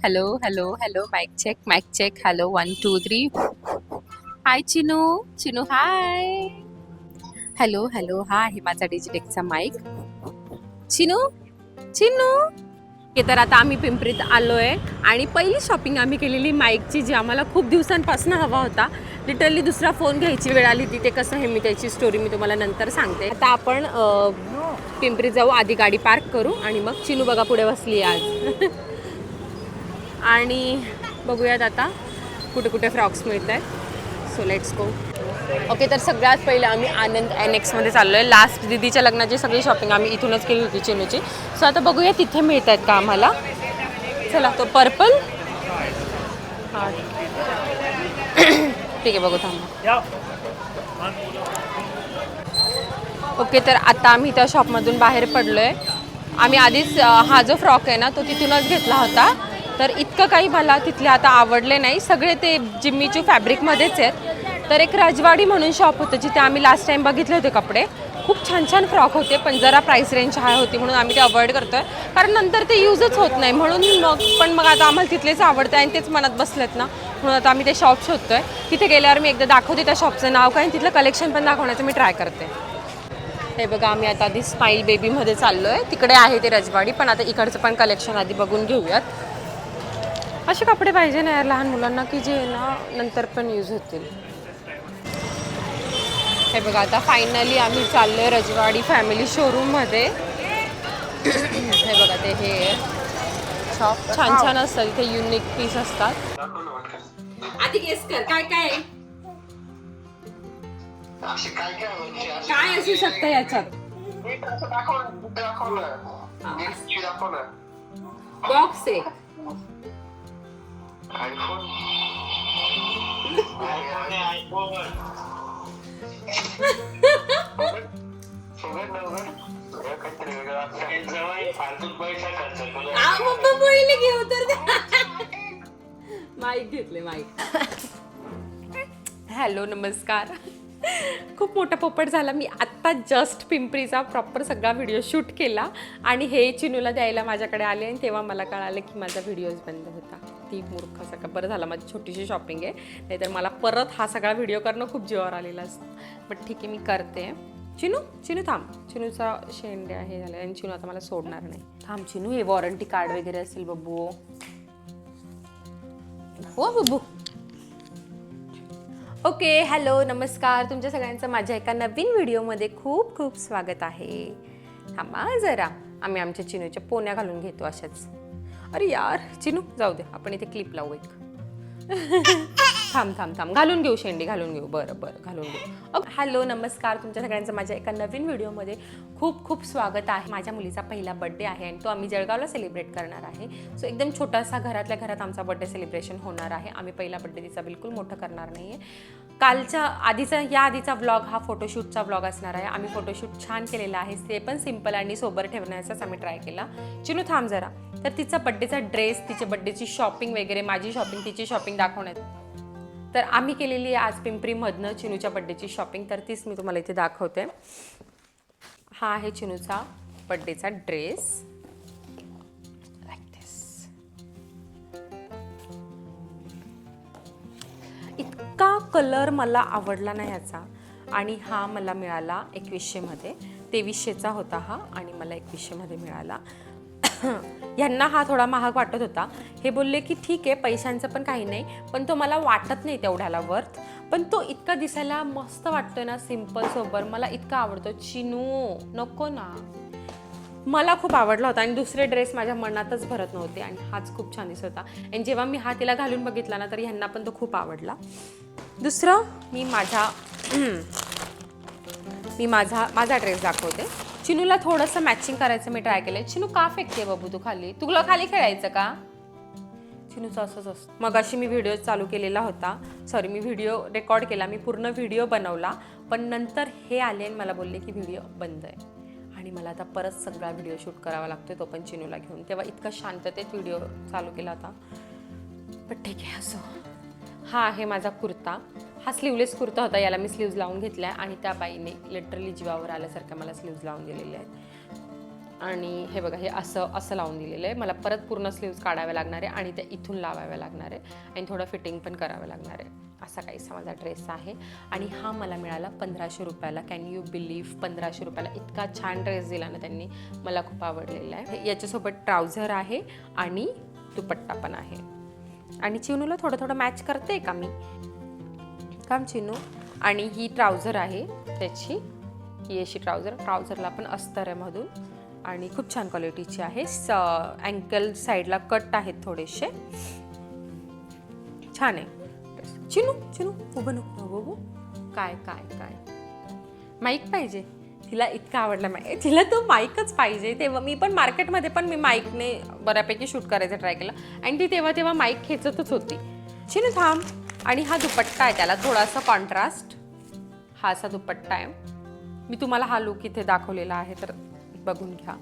Hello hello hello mic check hello 1 2 3 hi Chinu Chinu hi hello hello हा आहे माझा डिजिटेकचा mic Chinu Chinu हे तर आता आम्ही पिंपरीत आलोय आणि पहिली शॉपिंग आम्ही केलेली माईकची जी आम्हाला खूप दिवसांपासून हवा होता. लिटरली दुसरा फोन घ्यायची वेळ आली ती. ते कसं हे मी त्याची स्टोरी मी तुम्हाला नंतर सांगते. आता आपण पिंपरीत जाऊ, आधी गाडी पार्क करू आणि मग चिनू बघा पुढे बसली आज आणि बघूयात आता कुठे कुठे फ्रॉक्स मिळत आहेत. So let's go. ओके, तर सगळ्यात पहिले आम्ही आनंद एनेक्समध्ये चाललो आहे. लास्ट दीदीच्या लग्नाची सगळी शॉपिंग आम्ही इथूनच केली होती चिनूची. सो आता बघूया तिथे मिळत आहेत का आम्हाला. चला, तो पर्पल हां ठीक आहे, बघू थांबा. ओके, तर आता आम्ही त्या शॉपमधून बाहेर पडलो आहे. आम्ही आधीच हा जो फ्रॉक आहे ना तो तिथूनच घेतला होता. तर इतकं काही मला तिथले आता आवडले नाही. सगळे ते जिम्मीचू फॅब्रिकमध्येच आहेत. तर एक राजवाडी म्हणून शॉप होतं जिथे आम्ही लास्ट टाईम बघितले होते कपडे. खूप छान छान फ्रॉक होते, पण जरा प्राईस रेंज हाय होती म्हणून आम्ही ते अवॉइड करतो आहे. कारण नंतर ते यूजच होत नाही म्हणून. मग आता आम्हाला तिथलेच आवडतं आणि तेच मनात बसलेत ना, म्हणून आता आम्ही ते शॉप शोधतो आहे. तिथे गेल्यावर मी एकदा दाखवते त्या शॉपचं नाव काय आणि तिथलं कलेक्शन पण दाखवण्याचं मी ट्राय करते. हे बघा, आम्ही आता आधी स्माईल बेबीमध्ये चाललो आहे. तिकडे आहे ते रजवाडी, पण आता इकडचं पण कलेक्शन आधी बघून घेऊयात. असे कपडे पाहिजे ना यार लहान मुलांना की जे ना नंतर पण यूज होतील. हे बघा, आता फायनली आम्ही चाललो आहे रजवाडी फॅमिली शोरूममध्ये. हे बघा, ते हे शॉप छान छान असतात. इथे युनिक पीस असतात. आधी गेस कर काय काय काय असू शकतं याच्यात. बॉक्स आहे. घेऊ तर माईक घेतले माईक. हॅलो नमस्कार. खूप मोठा पोपट झाला. मी आत्ता जस्ट पिंपरीचा प्रॉपर सगळा व्हिडिओ शूट केला आणि हे चिनूला द्यायला माझ्याकडे आले आणि तेव्हा मला कळालं की माझा व्हिडिओज बंद होता. ती मूर्ख सगळं. बरं झालं माझी छोटीशी शॉपिंग आहे, नाहीतर मला परत हा सगळा व्हिडिओ करणं खूप जीवावर आलेलं असतं. बट ठीक आहे, मी करते. चिनू चिनू थांब. चिनूचा शेंड्या हे झालं आणि चिनू आता मला सोडणार नाही. थांब चिनू, हे वॉरंटी कार्ड वगैरे असेल बब्बू. हो बब्बू. ओके, हॅलो नमस्कार. तुमच्या सगळ्यांचं माझ्या एका नवीन व्हिडिओमध्ये खूप खूप स्वागत आहे. थांबा जरा, आम्ही आमच्या चिनूच्या पोन्या घालून घेतो अशाच. अरे यार चिनू जाऊ दे, आपण इथे क्लिप लावू एक. थांब थांब थांब, घालून घेऊ शेंडी, घालून घेऊ. बरं बरं, घालून घेऊ. हॅलो नमस्कार. तुमच्या सगळ्यांचं माझ्या एका नवीन व्हिडिओमध्ये खूप खूप स्वागत आहे. माझ्या मुलीचा पहिला बड्डे आहे आणि तो आम्ही जळगावला सेलिब्रेट करणार आहे. सो एकदम छोटासा घरातल्या घरात आमचा बड्डे सेलिब्रेशन होणार आहे. आम्ही पहिला बड्डे तिचा बिलकुल मोठं करणार नाही आहे. या आधीचा व्लॉग हा फोटोशूटचा व्लॉग असणार आहे. आम्ही फोटोशूट छान केलेला आहे. ते पण सिम्पल आणि सोबर ठेवण्याचाच आम्ही ट्राय केला. चिनू थांब जरा. तर तिचा बड्डेचा ड्रेस, तिच्या बड्डेची शॉपिंग वगैरे, माझी शॉपिंग, तिची शॉपिंग दाखवण्यात. तर आम्ही केलेली आहे आज पिंपरीमधनं चिनूच्या बड्डेची शॉपिंग. तर तीच मी तुम्हाला इथे दाखवते. हा आहे चिनूचा बड्डेचा ड्रेस. लाईक दिस. इतका कलर मला आवडला नाही याचा. आणि हा मला मिळाला 2100मध्ये. 2300चा होता हा आणि मला 2100मध्ये मिळाला. ह्यांना हा थोडा महाग वाटत होता. हे बोलले की ठीक आहे, पैशांचं पण काही नाही, पण तो मला वाटत नाही तेवढ्याला वर्थ. पण तो इतका दिसायला मस्त वाटतोय ना, सिम्पल सोबर. मला इतका आवडतो. चिनू नको ना. मला खूप आवडला होता आणि दुसरे ड्रेस माझ्या मनातच भरत नव्हते आणि हाच खूप छान दिसत होता. आणि जेव्हा मी हा तिला घालून बघितला ना, तर ह्यांना पण तो खूप आवडला. दुसरं मी माझा ड्रेस दाखवते. चिनूला थोडंसं मॅचिंग करायचं मी ट्राय केलं. चिनू का फेकते बाबू तू खाली? तुला खाली खेळायचं का? चिनूचं असंच असतं. मग अशी मी व्हिडिओ चालू केलेला होता. मी व्हिडिओ रेकॉर्ड केला. मी पूर्ण व्हिडिओ बनवला. पण नंतर हे आले आणि मला बोलले की व्हिडिओ बंद आहे. आणि मला आता परत सगळा व्हिडिओ शूट करावा लागतो, तो पण चिनूला घेऊन. तेव्हा इतका शांततेत व्हिडिओ चालू केला होता. पण ठीक आहे, असो. हा आहे माझा कुर्ता. हा स्लीवलेस कुर्ता होता. याला मी स्लीव्ज लावून घेतल्या आणि त्या बाईने लिटरली जीवावर आल्यासारखं मला स्लीव्ज लावून दिलेले आहेत. आणि हे बघा, हे असं लावून दिलेलं आहे. मला परत पूर्ण स्लीव्ज काढावे लागणार आहे आणि त्या इथून लावाव्या लागणार आहे आणि थोडं फिटिंग पण करावं लागणार आहे. असा काहीसा माझा ड्रेस आहे आणि हा मला मिळाला 1500 रुपयाला. कॅन यू बिलीव्ह, 1500 रुपयाला इतका छान ड्रेस दिला ना त्यांनी, मला खूप आवडलेला आहे. याच्यासोबत ट्राउझर आहे आणि दुपट्टा पण आहे. आणि चिनूला थोडं मॅच करते का मी, काम चिनू. आणि ही ट्राउझर आहे त्याची, ही अशी ट्राउझरला पण अस्तर आहे मधून आणि खूप छान क्वालिटीची आहे. अँकल साईडला कट आहेत थोडेसे, छान आहे. चिनू उभं नको बघू. काय माईक पाहिजे तिला, इतका आवडला तिला तो माईकच पाहिजे. तेव्हा मी पण मार्केटमध्ये पण मी माईकने बऱ्यापैकी शूट करायचं ट्राय केलं आणि ती तेव्हा माईक खेचतच होती. चिनू थांब. आणि हा दुपट्टा आहे, त्याला थोडासा कॉन्ट्रास्ट हा असा दुपट्टा आहे. मी तुम्हाला हा लुक इथे दाखवलेला आहे तर बघून घ्या.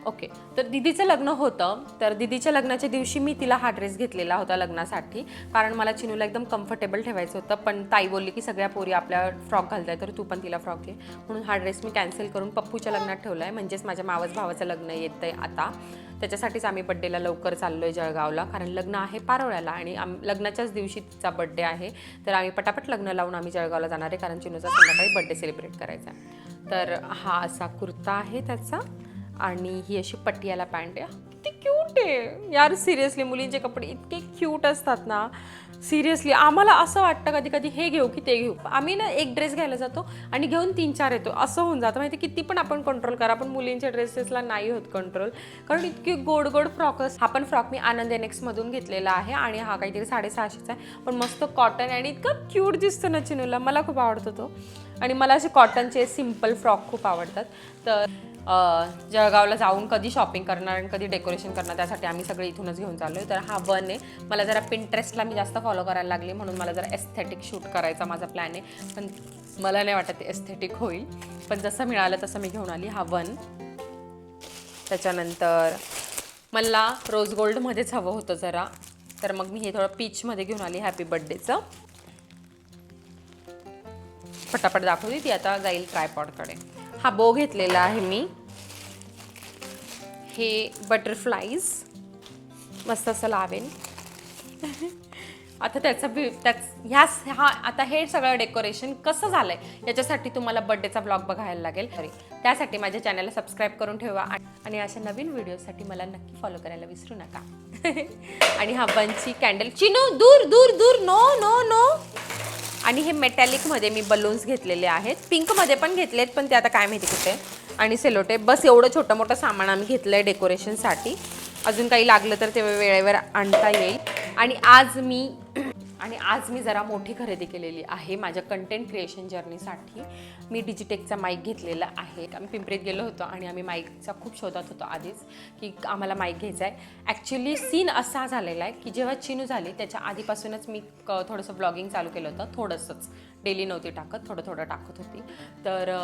ओके, तर दीदीचं लग्न होतं, तर दीदीच्या लग्नाच्या दिवशी मी तिला हा ड्रेस घेतलेला होता लग्नासाठी, कारण मला चिनूला एकदम कम्फर्टेबल ठेवायचं होतं. पण ताई बोलली की सगळ्या पोरी आपल्या फ्रॉक घालताय तर तू पण तिला फ्रॉक घे, म्हणून हा ड्रेस मी कॅन्सल करून पप्पूच्या लग्नात ठेवला आहे. म्हणजेच माझ्या मावस भावाचं लग्न येतं आहे आता, त्याच्यासाठीच आम्ही बड्डेला लवकर चाललो आहे जळगावला, कारण लग्न आहे पारोळ्याला आणि लग्नाच्याच दिवशी तिचा बड्डे आहे. तर आम्ही पटापट लग्न लावून आम्ही जळगावला जाणार आहे, कारण चिनूचा संध्याकाळी बड्डे सेलिब्रेट करायचा आहे. तर हा असा कुर्ता आहे त्याचा आणि ही अशी पटियाला पॅन्ट आहे. किती क्यूट आहे यार, सिरियसली मुलींचे कपडे इतके क्यूट असतात ना. सिरियसली आम्हाला असं वाटतं कधी कधी हे घेऊ की ते घेऊ. आम्ही ना एक ड्रेस घ्यायला जातो आणि घेऊन 3-4 येतो, असं होऊन जातं. माहिती किती पण आपण कंट्रोल करा, पण मुलींच्या ड्रेसेसला नाही होत कंट्रोल, कारण इतके गोड फ्रॉकस. हा पण फ्रॉक मी आनंद एनेक्समधून घेतलेला आहे आणि हा काहीतरी 650चा आहे, पण मस्त कॉटन आणि इतकं क्यूट दिसतो ना चिनूला, मला खूप आवडतो तो. आणि मला असे कॉटनचे सिम्पल फ्रॉक खूप आवडतात. तर जळगावला जाऊन कधी शॉपिंग करणार आणि कधी डेकोरेशन करणार, त्यासाठी आम्ही सगळे इथूनच घेऊन चाललो आहे. तर हा वन आहे. मला जरा पिंटरेस्टला मी जास्त फॉलो करायला लागले, म्हणून मला जरा एस्थेटिक शूट करायचा माझा प्लॅन आहे, पण मला नाही वाटत ते एस्थेटिक होईल, पण जसं मिळालं तसं मी घेऊन आली. हा वन. त्याच्यानंतर मला रोज गोल्डमध्येच हवं होतं जरा, तर मग मी हे थोडं पीचमध्ये घेऊन आली हॅपी बर्थडेचं. फटाफट दाखवली ती आता जाईल ट्रायपॉडकडे. हा बो घेतलेला आहे मी, हे बटरफ्लाईज मस्त असं लावेन. आता आता हे सगळं डेकोरेशन कसं झालंय याच्यासाठी तुम्हाला बर्थडेचा ब्लॉग बघायला लागेल. त्यासाठी माझ्या चॅनलला सबस्क्राईब करून ठेवा आणि अशा नवीन व्हिडिओसाठी मला नक्की फॉलो करायला विसरू नका. आणि हा बंची कॅन्डल, चिनू दूर दूर दूर, नो नो नो. आणि हे मेटॅलिकमध्ये मी बलून्स घेतलेले आहेत, पिंकमध्ये पण घेतलेत, पण ते आता काय माहिती कुठे. आणि सेलोटेप, बस एवढं छोटं मोठं सामान आम्ही घेतलं आहे डेकोरेशनसाठी. अजून काही लागलं तर ते वेळेवर आणता येईल. आणि आज मी जरा मोठी खरेदी केलेली आहे माझ्या कंटेंट क्रिएशन जर्नीसाठी. मी डिजिटेकचा माईक घेतलेला आहे. आम्ही पिंपरीत गेलो होतो आणि आम्ही माईकचा खूप शोधात होतो आधीच की आम्हाला माईक घ्यायचा आहे. ॲक्च्युली सीन असा झालेला आहे की जेव्हा चिनू झाली त्याच्या आधीपासूनच मी थोडंसं ब्लॉगिंग चालू केलं होतं, थोडंसंच, डेली नव्हती टाकत, थोडं टाकत होती. तर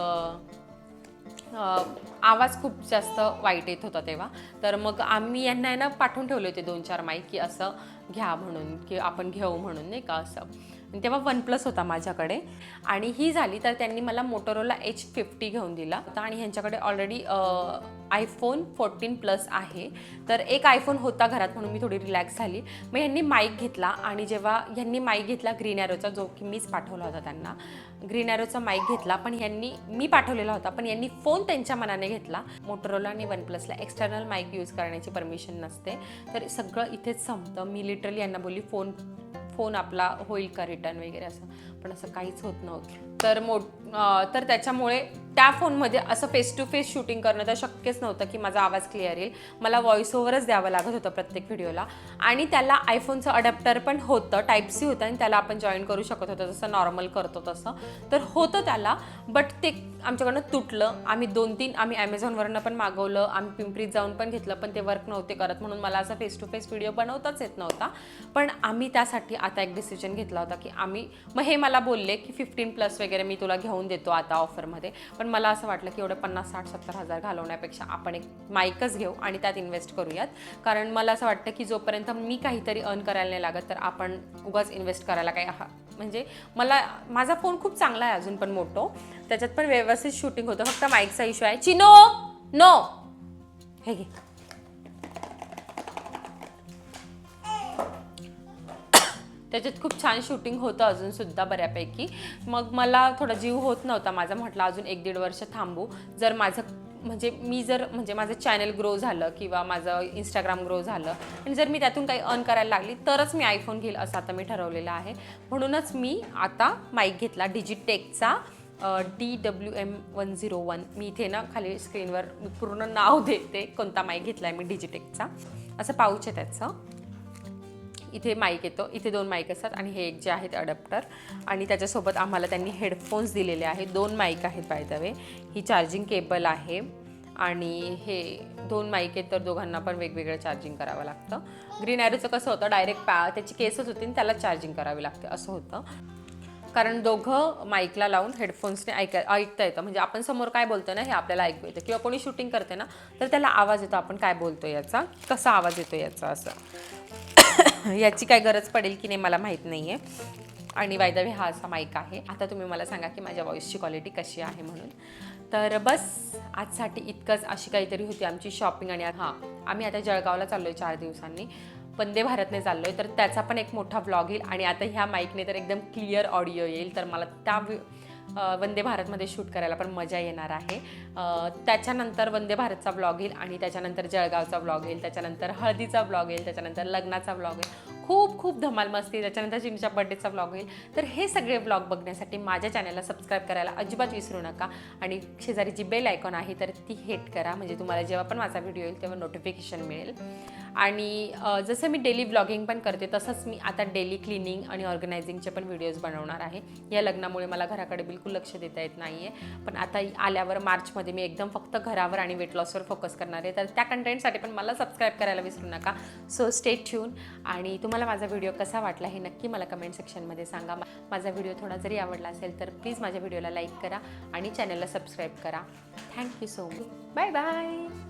आवाज खूप जास्त वाईट येत होता तेव्हा. तर मग आम्ही यांना ना पाठवून ठेवले होते 2-4 माईक की असं घ्या म्हणून, की आपण घेऊ म्हणून, नाही का असं. तेव्हा OnePlus होता माझ्याकडे आणि ही झाली तर त्यांनी मला मोटोरोला H50 घेऊन दिला होता आणि ह्यांच्याकडे ऑलरेडी iPhone 14 Plus आहे. तर एक iPhone होता घरात म्हणून मी थोडी रिलॅक्स झाली. मग ह्यांनी माईक घेतला आणि जेव्हा ह्यांनी माईक घेतला ग्रीन ॲरोचा, जो की मीच पाठवला होता त्यांना, ग्रीन ॲरोचा माईक घेतला, पण मी पाठवलेला होता, पण यांनी फोन त्यांच्या मनाने घेतला. मोटोरोला आणि OnePlusला एक्सटर्नल माईक यूज करण्याची परमिशन नसते. तर सगळं इथेच संपतं. मी लिटरली यांना बोलली फोन आपला होईल का रिटर्न वगैरे असं, पण असं काहीच होत नव्हतं. तर त्याच्यामुळे त्या फोनमध्ये असं फेस टू फेस शूटिंग करणं तर शक्यच नव्हतं की माझा आवाज क्लिअर येईल. मला व्हॉइस ओव्हरच द्यावं लागत होतं प्रत्येक व्हिडिओला. आणि त्याला आयफोनचं अडॅप्टर पण होतं, टाईप-C होतं आणि त्याला आपण जॉईन करू शकत होतो जसं नॉर्मल करतो तसं. तर होतं त्याला, बट ते आमच्याकडनं तुटलं. आम्ही 2-3 आम्ही ॲमेझॉनवरनं पण मागवलं, आम्ही पिंपरीत जाऊन पण घेतलं, पण ते वर्क नव्हते करत, म्हणून मला असं फेस टू फेस व्हिडिओ बनवताच येत नव्हता. पण आम्ही त्यासाठी आता एक डिसिजन घेतला होता की मग हे मला बोलले की 15 प्लस वगैरे मी तुला घेऊन देतो आता ऑफरमध्ये. पण मला असं वाटलं की एवढे 50, 60, 70 हजार घालवण्यापेक्षा आपण एक माईकच घेऊ आणि त्यात इन्व्हेस्ट करूयात. कारण मला असं वाटतं की जोपर्यंत मी काहीतरी अर्न करायला नाही लागत तर आपण उगाच इन्व्हेस्ट करायला काही म्हणजे मला माझा फोन खूप चांगला आहे अजून पण मोठो, त्याच्यात पण व्यवस्थित शूटिंग होतं, फक्त माईकचा इश्यू आहे. चिनो नो हे घे. त्याच्यात खूप छान शूटिंग होतं अजूनसुद्धा बऱ्यापैकी. मग मला थोडा जीव होत नव्हता माझा, म्हटलं अजून 1-1.5 वर्ष थांबू. जर माझं म्हणजे माझं चॅनल ग्रो झालं किंवा माझं इंस्टाग्राम ग्रो झालं आणि जर मी त्यातून काही अर्न करायला लागली तरच मी आयफोन घेईल असं आता मी ठरवलेलं आहे. म्हणूनच मी आता माईक घेतला डिजिटेकचा DWM101. मी इथे ना खाली स्क्रीनवर मी पूर्ण नाव देते कोणता माईक घेतला आहे मी डिजिटेकचा. असं पाऊच आहे त्याचं. इथे माईक येतो, इथे 2 माईक असतात आणि हे एक जे आहेत अडॅप्टर, आणि त्याच्यासोबत आम्हाला त्यांनी हेडफोन्स दिलेले आहेत. 2 माईक आहेत by the way. He charging cable आहे आणि हे 2 माईक आहेत, तर दोघांना पण वेगवेगळं चार्जिंग करावं लागतं. ग्रीन ॲरोचं कसं होतं, डायरेक्ट त्याची केसच होती आणि त्याला चार्जिंग करावी लागते असं होतं. कारण दोघं माईकला लावून हेडफोन्सने ऐकता येतं. म्हणजे आपण समोर काय बोलतो ना हे आपल्याला ऐकू येतं, किंवा कोणी शूटिंग करते ना तर त्याला आवाज येतो आपण काय बोलतो याचा, कसा आवाज येतो याचा असं. याची काय गरज पडेल की नाही मला माहीत नाही आहे. आणि बाय द वे हा असा माईक आहे. आता तुम्ही मला सांगा की माझ्या व्हॉईसची क्वालिटी कशी आहे म्हणून. तर बस आजसाठी इतकंच. अशी काहीतरी होती आमची शॉपिंग. आणि आम्ही आता जळगावला चाललो आहे 4 दिवसांनी. वंदे भारतने चाललो आहे, तर त्याचा पण एक मोठा व्लॉग येईल. आणि आता ह्या माईकने तर एकदम क्लिअर ऑडिओ येईल, तर मला त्या वंदे भारतमध्ये शूट करायला पण मजा येणार आहे. त्याच्यानंतर वंदे भारतचा व्लॉग येईल आणि त्याच्यानंतर जळगावचा व्लॉग येईल, त्याच्यानंतर हळदीचा व्लॉग येईल, त्याच्यानंतर लग्नाचा व्लॉग येईल. खूप खूप धमाल मस्ती. त्याच्यानंतर चिनीच्या बर्थडेचा व्लॉग येईल. तर हे सगळे व्लॉग बघण्यासाठी माझ्या चॅनलला सबस्क्राईब करायला अजिबात विसरू नका. आणि शेजारी जी बेल आयकॉन आहे तर ती हिट करा, म्हणजे तुम्हाला जेव्हा पण माझा व्हिडिओ येईल तेव्हा नोटिफिकेशन मिळेल. आणि जसं मी डेली व्लॉगिंग पण करते तसंच मी आता डेली क्लिनिंग आणि ऑर्गनायझिंगचे पण व्हिडिओज बनवणार आहे. या लग्नामुळे मला घराकडे बिलकुल लक्ष देता येत नाही आहे, पण आता आल्यावर मार्चमध्ये मी एकदम फक्त घरावर आणि वेट लॉसवर फोकस करणार आहे. तर त्या कंटेंटसाठी पण मला सबस्क्राईब करायला विसरू नका. So stay tune. आणि तुम्हाला माझा व्हिडिओ कसा वाटला हे नक्की मला कमेंट सेक्शनमध्ये सांगा. माझा व्हिडिओ थोडा जरी आवडला असेल तर प्लीज माझ्या व्हिडिओला लाईक करा आणि चॅनलला सबस्क्राईब करा. Thank you so much. Bye bye.